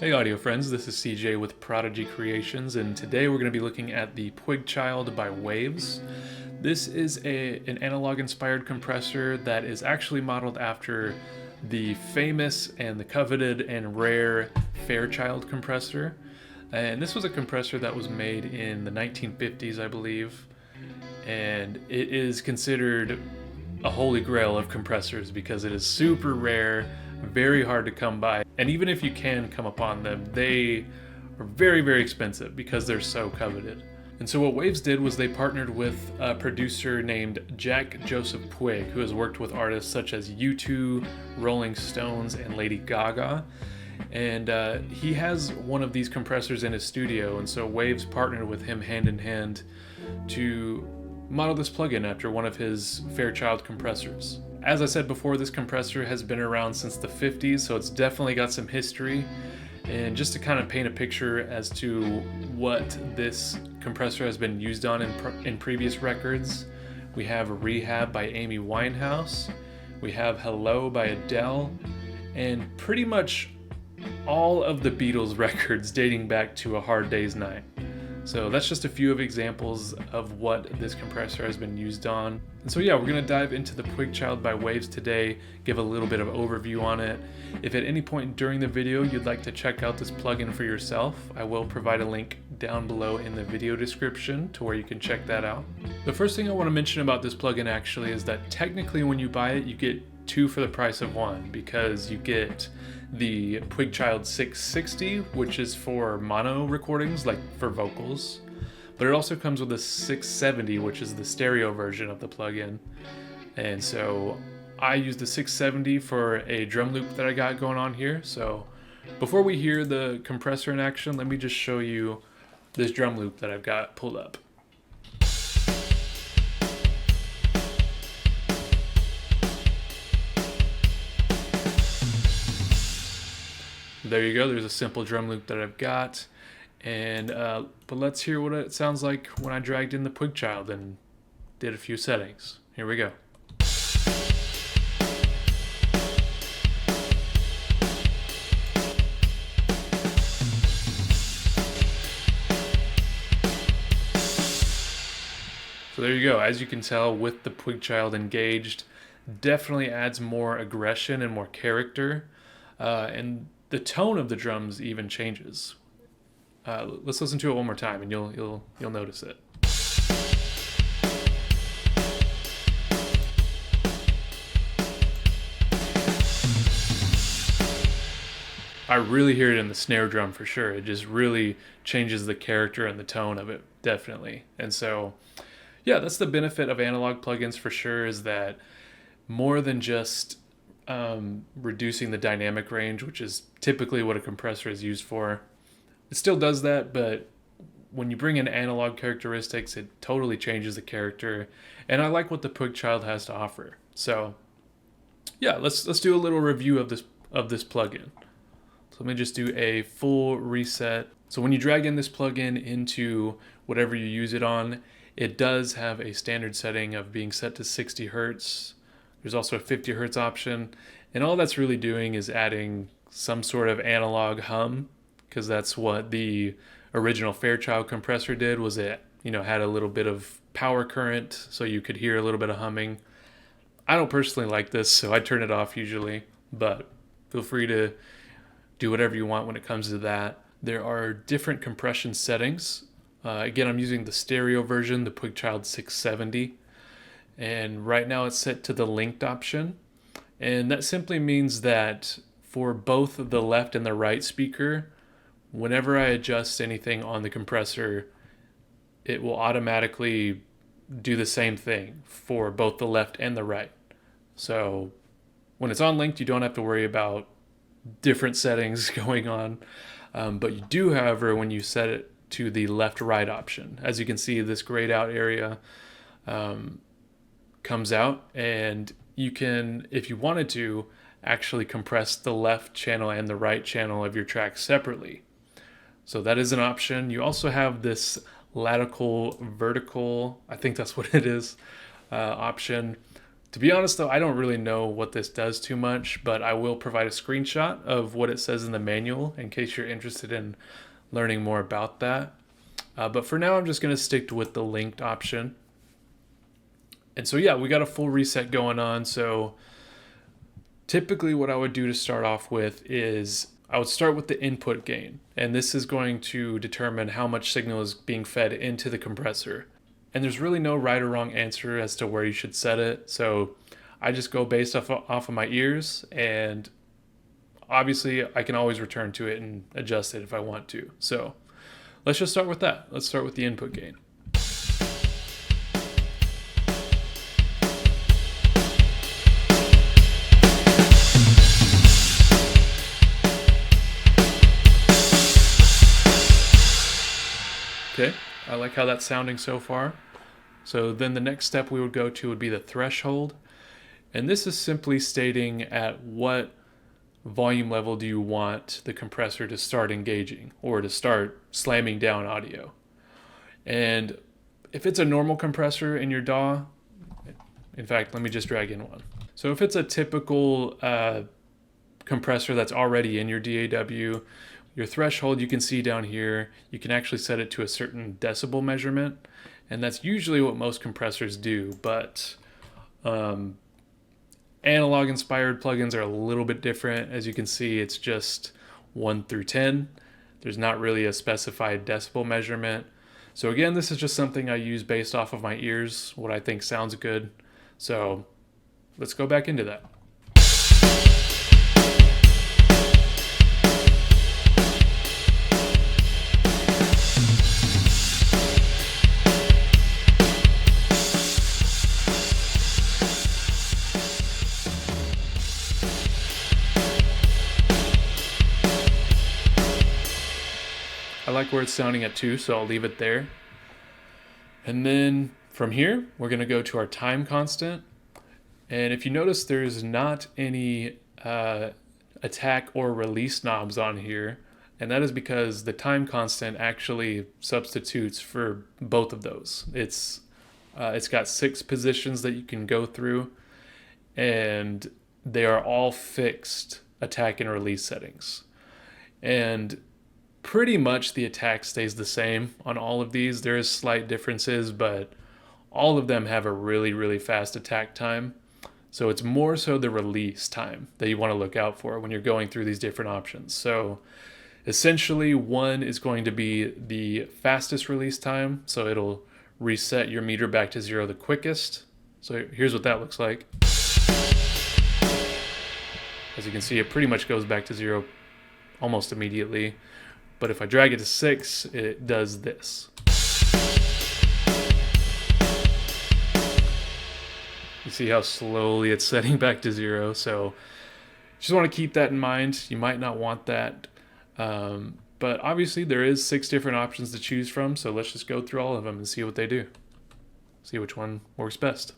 Hey audio friends, this is CJ with Prodigy Creations, and today we're going to be looking at the PuigChild by Waves. This is an analog inspired compressor that is actually modeled after the famous and the coveted and rare Fairchild compressor. And this was a compressor that was made in the 1950s, I believe, and it is considered a holy grail of compressors because it is super rare, very hard to come by, and even if you can come upon them, they are very, very expensive because they're so coveted. And so what Waves did was they partnered with a producer named Jack Joseph Puig, who has worked with artists such as U2, Rolling Stones, and Lady Gaga. And he has one of these compressors in his studio, and so Waves partnered with him hand in hand to model this plugin after one of his Fairchild compressors. As I said before, this compressor has been around since the 50s, so it's definitely got some history. And just to kind of paint a picture as to what this compressor has been used on in previous records, we have Rehab by Amy Winehouse, we have Hello by Adele, and pretty much all of the Beatles records dating back to A Hard Day's Night. So that's just a few of examples of what this compressor has been used on. And so yeah, we're going to dive into the PuigChild by Waves today, give a little bit of overview on it. If at any point during the video you'd like to check out this plugin for yourself, I will provide a link down below in the video description to where you can check that out. The first thing I want to mention about this plugin actually is that technically when you buy it, you get two for the price of one, because you get the PuigChild 660, which is for mono recordings, like for vocals, but it also comes with a 670, which is the stereo version of the plugin. And so I used the 670 for a drum loop that I got going on here. So before we hear the compressor in action, let me just show you this drum loop that I've got pulled up. There you go, there's a simple drum loop that I've got. And but let's hear what it sounds like when I dragged in the PuigChild and did a few settings. Here we go. So there you go. As you can tell, with the PuigChild engaged, definitely adds more aggression and more character, and the tone of the drums even changes. Let's listen to it one more time, and you'll notice it. I really hear it in the snare drum for sure. It just really changes the character and the tone of it, definitely. And so, yeah, that's the benefit of analog plugins for sure, is that more than just reducing the dynamic range, which is typically what a compressor is used for. It still does that, but when you bring in analog characteristics, it totally changes the character. And I like what the PuigChild has to offer. So yeah, let's do a little review of this plugin. So let me just do a full reset. So when you drag in this plugin into whatever you use it on, it does have a standard setting of being set to 60 Hertz. There's also a 50 Hertz option, and all that's really doing is adding some sort of analog hum, because that's what the original Fairchild compressor did. Was it, had a little bit of power current, so you could hear a little bit of humming. I don't personally like this, so I turn it off usually, but feel free to do whatever you want when it comes to that. There are different compression settings. Again, I'm using the stereo version, the PuigChild 670. And right now it's set to the linked option. And that simply means that for both the left and the right speaker, whenever I adjust anything on the compressor, it will automatically do the same thing for both the left and the right. So when it's on linked, you don't have to worry about different settings going on. But you do, however, when you set it to the left-right option. As you can see, this grayed out area comes out, and you can, if you wanted to, actually compress the left channel and the right channel of your track separately. So that is an option. You also have this latticle vertical, I think that's what it is, option To be honest though, I don't really know what this does too much, but I will provide a screenshot of what it says in the manual in case you're interested in learning more about that. But for now, I'm just going to stick with the linked option. And so yeah, we got a full reset going on. So typically what I would do to start off with is I would start with the input gain. And this is going to determine how much signal is being fed into the compressor. And there's really no right or wrong answer as to where you should set it. So I just go based off of my ears, and obviously I can always return to it and adjust it if I want to. So let's just start with that. Let's start with the input gain. Okay, I like how that's sounding so far. So then the next step we would go to would be the threshold. And this is simply stating at what volume level do you want the compressor to start engaging or to start slamming down audio. And if it's a normal compressor in your DAW, in fact, let me just drag in one. So if it's a typical compressor that's already in your DAW, your threshold you can see down here, you can actually set it to a certain decibel measurement, and that's usually what most compressors do, but analog inspired plugins are a little bit different. As you can see, it's just 1 through 10. There's not really a specified decibel measurement. So again, this is just something I use based off of my ears, what I think sounds good. So let's go back into that. I like where it's sounding at 2, so I'll leave it there. And then from here, we're going to go to our time constant. And if you notice, there's not any attack or release knobs on here. And that is because the time constant actually substitutes for both of those. It's got 6 positions that you can go through, and they are all fixed attack and release settings. And pretty much the attack stays the same on all of these. There is slight differences, but all of them have a really, really fast attack time. So it's more so the release time that you want to look out for when you're going through these different options. So essentially 1 is going to be the fastest release time. So it'll reset your meter back to 0 the quickest. So here's what that looks like. As you can see, it pretty much goes back to 0 almost immediately. But if I drag it to 6, it does this. You see how slowly it's setting back to 0. So just want to keep that in mind. You might not want that. But obviously there is 6 different options to choose from. So let's just go through all of them and see what they do. See which one works best.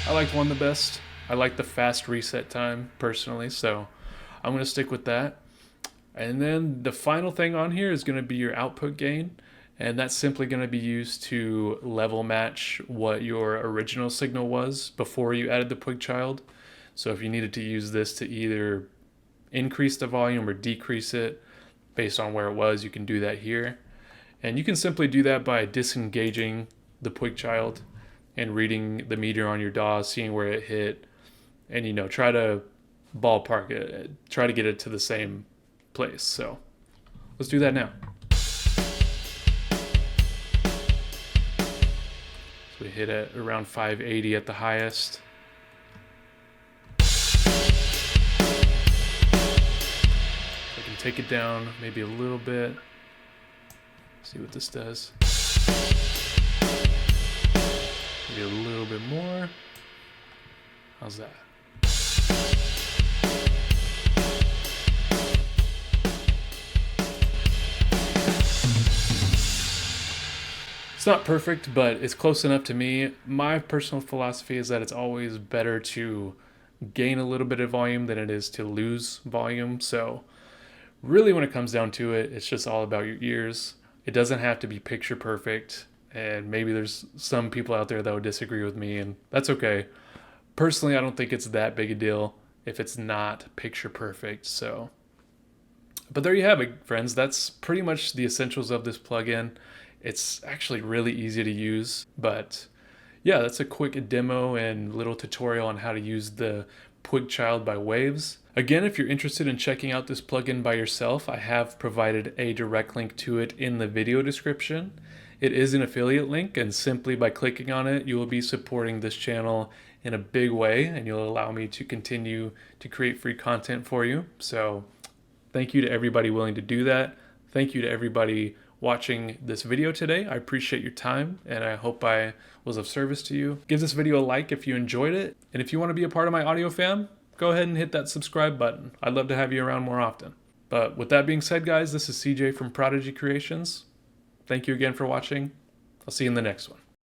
I liked 1 the best. I like the fast reset time personally, so I'm going to stick with that. And then the final thing on here is going to be your output gain, and that's simply going to be used to level match what your original signal was before you added the PuigChild. So if you needed to use this to either increase the volume or decrease it based on where it was, you can do that here. And you can simply do that by disengaging the PuigChild and reading the meter on your DAW, seeing where it hit, and try to ballpark it, try to get it to the same place. So let's do that now. So we hit at around 580 at the highest. I can take it down maybe a little bit. See what this does. Maybe a little bit more. How's that? not perfect, but it's close enough to me. My personal philosophy is that it's always better to gain a little bit of volume than it is to lose volume. So really when it comes down to it, it's just all about your ears. It doesn't have to be picture perfect. And maybe there's some people out there that would disagree with me, and that's okay. Personally, I don't think it's that big a deal if it's not picture perfect. So, but there you have it, friends. That's pretty much the essentials of this plugin. It's actually really easy to use, but yeah, that's a quick demo and little tutorial on how to use the PuigChild by Waves. Again, if you're interested in checking out this plugin by yourself, I have provided a direct link to it in the video description. It is an affiliate link, and simply by clicking on it, you will be supporting this channel in a big way, and you'll allow me to continue to create free content for you. So thank you to everybody willing to do that. Thank you to everybody watching this video today. I appreciate your time, and I hope I was of service to you. Give this video a like if you enjoyed it, and if you want to be a part of my audio fam, go ahead and hit that subscribe button. I'd love to have you around more often. But with that being said, guys, this is CJ from Prodigy Creations. Thank you again for watching. I'll see you in the next one.